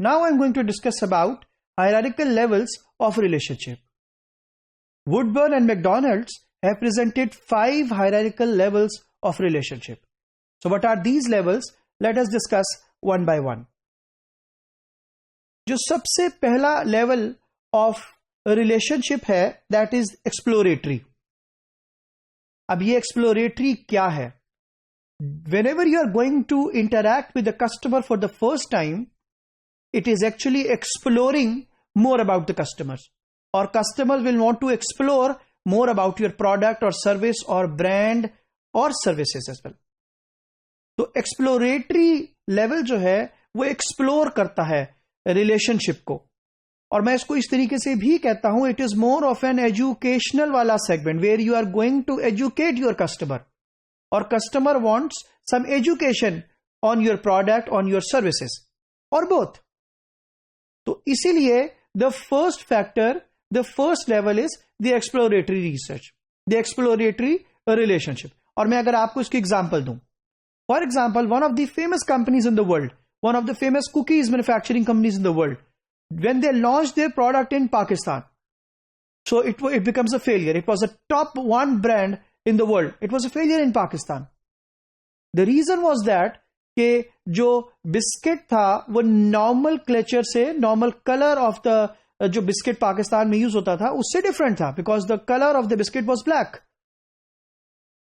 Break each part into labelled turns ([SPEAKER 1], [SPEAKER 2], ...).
[SPEAKER 1] Now I'm going to discuss about hierarchical levels of relationship. Woodburn and McDonald's have presented 5 hierarchical levels of relationship. So what are these levels? Let us discuss one by one. जो सबसे पहला level of relationship है, that is exploratory. अब ये exploratory क्या है? Whenever you are going to interact with the customer for the first time, it is actually exploring more about the customers, or customers will want to explore more about your product or service or brand or services as well. तो exploratory level जो है वो explore करता है relationship को, और मैं इसको इस तरीके से भी कहता हूं, it is more of an educational वाला segment where you are going to educate your customer, or customer wants some education on your product, on your services, or both. तो इसीलिए the first factor, the first level is the exploratory research, the exploratory relationship. और मैं अगर आपको इसकी example दूं, for example, one of the famous companies in the world, one of the famous cookies manufacturing companies in the world, when they launched their product in Pakistan, so it becomes a failure. It was a top 1 brand in the world. It was a failure in Pakistan. The reason was that कि जो biscuit था वो normal clutcher से, normal colour of the जो biscuit Pakistan में use होता था उससे डिफरेंट था, because the colour of the biscuit was black,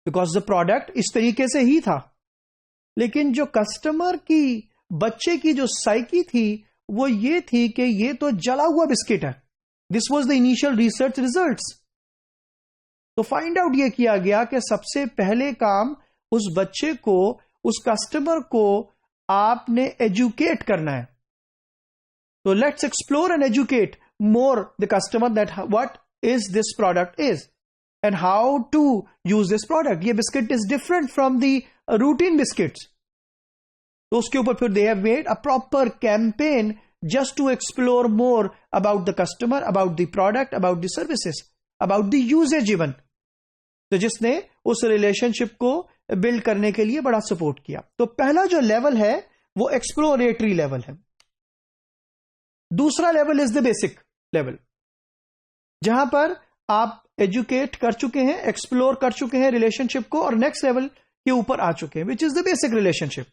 [SPEAKER 1] because the product इस तरीके से ही था. लेकिन जो कस्टमर की, बच्चे की जो साइकी थी वो ये थी कि ये तो जला हुआ बिस्किट है. This was the initial research results. तो फाइंड आउट ये किया गया कि सबसे पहले काम उस बच्चे को, उस कस्टमर को आपने एजुकेट करना है. तो let's explore and educate more the customer that what is this product is and how to use this product. ये biscuit is different from the routine biscuits. तो उसके ऊपर फिर they have made a proper campaign just to explore more about the customer, about the product, about the services, about the usages even. तो जिसने उस relationship को build करने के लिए बड़ा सपोर्ट किया. तो पहला जो लेवल है वो एक्सप्लोरेटरी लेवल है. दूसरा level is the basic level, जहां पर आप एजुकेट कर चुके हैं, एक्सप्लोर कर चुके हैं रिलेशनशिप को, और नेक्स्ट लेवल के ऊपर आ चुके हैं, which is the basic relationship.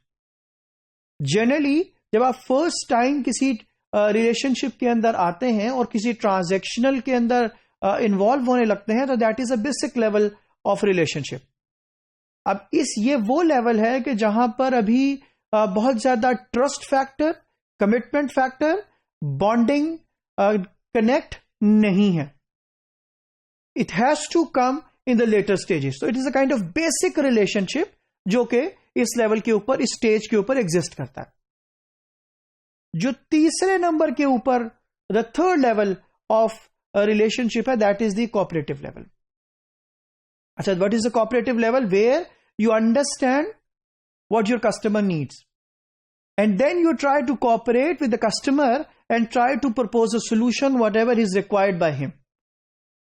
[SPEAKER 1] Generally जब आप फर्स्ट टाइम किसी रिलेशनशिप के अंदर आते हैं और किसी ट्रांजैक्शनल के अंदर इन्वॉल्व होने लगते हैं, तो that is a basic level of relationship. अब ये वो लेवल है कि जहां पर अभी बहुत ज्यादा trust factor, commitment factor, bonding, connect नहीं है. It has to come in the later stages. तो it is a kind of basic relationship जो कि इस लेवल के ऊपर, इस स्टेज के ऊपर एग्जिस्ट करता है. जो तीसरे नंबर के ऊपर, the third level of relationship है, that is the cooperative level. अच्छा, what is the cooperative level? Where you understand what your customer needs, and then you try to cooperate with the customer and try to propose a solution whatever is required by him.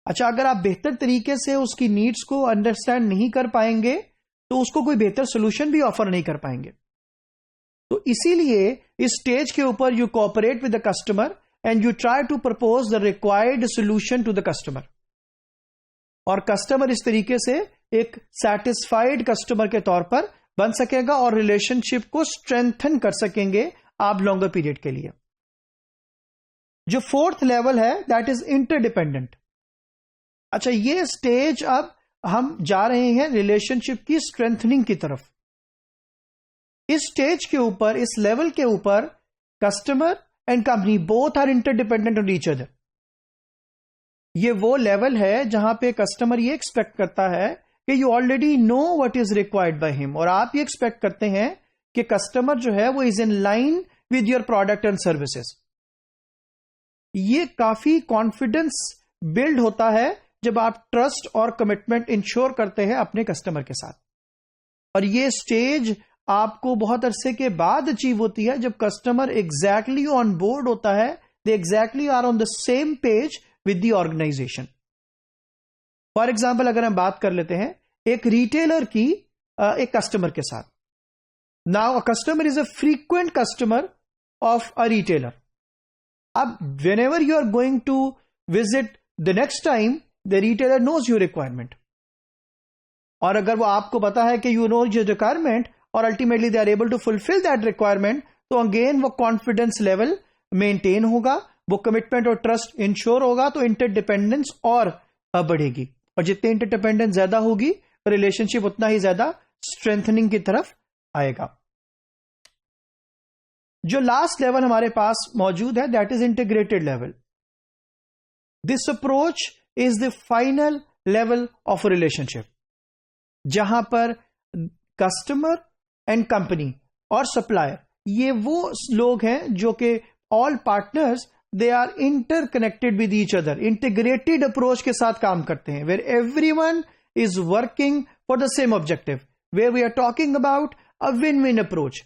[SPEAKER 1] अच्छा, अगर आप बेहतर तरीके से उसकी needs को understand नहीं कर पाएंगे तो उसको कोई बेहतर सोल्यूशन भी ऑफर नहीं कर पाएंगे. तो इसीलिए इस स्टेज के ऊपर you cooperate with the customer and you try to propose the required solution to the customer. और कस्टमर इस तरीके से एक सैटिस्फाइड कस्टमर के तौर पर बन सकेगा और रिलेशनशिप को स्ट्रेंथन कर सकेंगे आप लॉन्गर पीरियड के लिए. जो फोर्थ लेवल है, दैट इज इंटरडिपेंडेंट. अच्छा, ये स्टेज अब हम जा रहे हैं रिलेशनशिप की स्ट्रेंथनिंग की तरफ. इस स्टेज के ऊपर, इस लेवल के ऊपर, customer and company both are interdependent on each other. ये वो लेवल है जहां पे कस्टमर ये एक्सपेक्ट करता है कि you already know what is required by him, और आप ये एक्सपेक्ट करते हैं कि कस्टमर जो है वो is in line with your product and services. ये काफी कॉन्फिडेंस बिल्ड होता है जब आप ट्रस्ट और कमिटमेंट इंश्योर करते हैं अपने कस्टमर के साथ. और ये स्टेज आपको बहुत अरसे के बाद अचीव होती है जब कस्टमर एग्जैक्टली ऑन बोर्ड होता है, they exactly are on the same page with the organisation. For example, अगर हम बात कर लेते हैं एक रिटेलर की एक कस्टमर के साथ. Now a customer is a frequent customer of a retailer. अब whenever you are going to visit the next time, the retailer knows your requirement. और अगर वो आपको पता है कि you know your requirement और ultimately they are able to fulfill that requirement, तो again वो confidence level maintain होगा, वो commitment और trust ensure होगा, तो interdependence और बढ़ेगी. और जितनी interdependence ज्यादा होगी, relationship उतना ही ज्यादा strengthening की तरफ आएगा. जो लास्ट लेवल हमारे पास मौजूद है, that is integrated level. This approach is the final level of relationship, जहां पर कस्टमर एंड कंपनी और सप्लायर, ये वो लोग हैं जो कि all partners, they are interconnected with each other, integrated approach के साथ काम करते हैं, where everyone is working for the same objective, where we are talking about a win win approach.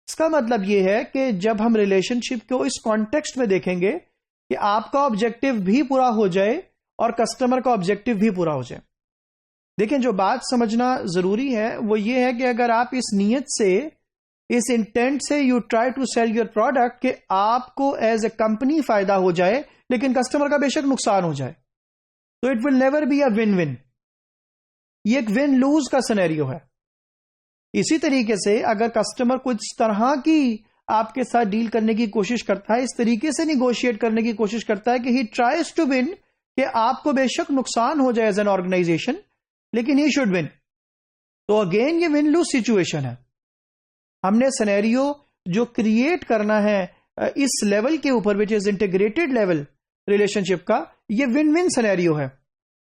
[SPEAKER 1] इसका मतलब यह है कि जब हम रिलेशनशिप को इस कॉन्टेक्स्ट में देखेंगे कि आपका ऑब्जेक्टिव भी पूरा हो जाए और कस्टमर का ऑब्जेक्टिव भी पूरा हो जाए. देखें, जो बात समझना जरूरी है वो ये है कि अगर आप इस नीयत से, इस इंटेंट से you try to sell your product कि आपको एज ए कंपनी फायदा हो जाए लेकिन कस्टमर का बेशक नुकसान हो जाए, तो it will never be a win win. ये एक विन लूज का सिनेरियो है. इसी तरीके से अगर कस्टमर कुछ तरह की आपके साथ डील करने की कोशिश करता है, इस तरीके से निगोशिएट करने की कोशिश करता है कि ही ट्राइज टू विन, कि आपको बेशक नुकसान हो जाए एज एन ऑर्गेनाइजेशन लेकिन ही शुड विन, तो अगेन ये विन लूज सिचुएशन है. हमने सिनेरियो जो क्रिएट करना है इस लेवल के ऊपर, which is integrated level relationship का, ये विन विन सिनेरियो है,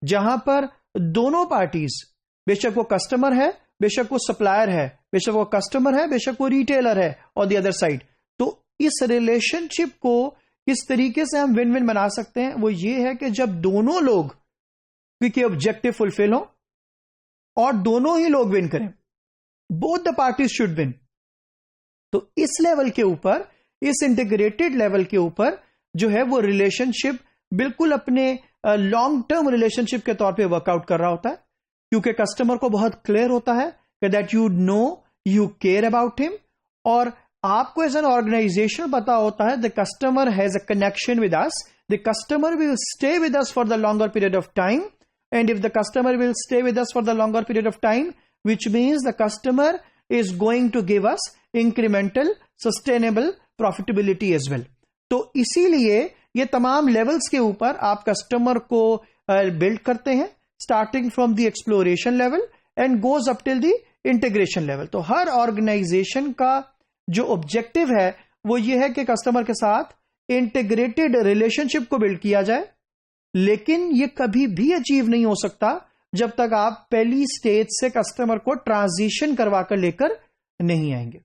[SPEAKER 1] जहां पर दोनों पार्टीज, बेशक वो कस्टमर है, बेशक वो सप्लायर है, बेशक वो कस्टमर है, बेशक वो रिटेलर है ऑन द अदर साइड, तो इस रिलेशनशिप को किस तरीके से हम विन विन बना सकते हैं, वो ये है कि जब दोनों लोग के ऑब्जेक्टिव फुलफिल हो और दोनों ही लोग विन करें, both the parties should win. तो इस लेवल के ऊपर, इस इंटीग्रेटेड लेवल के ऊपर जो है वो रिलेशनशिप बिल्कुल अपने लॉन्ग टर्म रिलेशनशिप के तौर पे वर्कआउट कर रहा होता है, क्योंकि कस्टमर को बहुत क्लियर होता है कि that you know, you care about him, और आपको एज एन ऑर्गेनाइजेशन पता होता है the customer has a connection with us, the customer will stay with us for the longer period of time, and if the customer will stay with us for the longer period of time, which means the customer is going to give us incremental sustainable profitability as well. तो इसीलिए ये तमाम levels के ऊपर आप customer को build करते हैं, starting from the exploration level and goes up till the integration level. तो हर ऑर्गेनाइजेशन का जो ऑब्जेक्टिव है वो ये है कि कस्टमर के साथ इंटीग्रेटेड रिलेशनशिप को बिल्ड किया जाए, लेकिन ये कभी भी अचीव नहीं हो सकता जब तक आप पहली स्टेज से कस्टमर को ट्रांजिशन करवा कर लेकर नहीं आएंगे.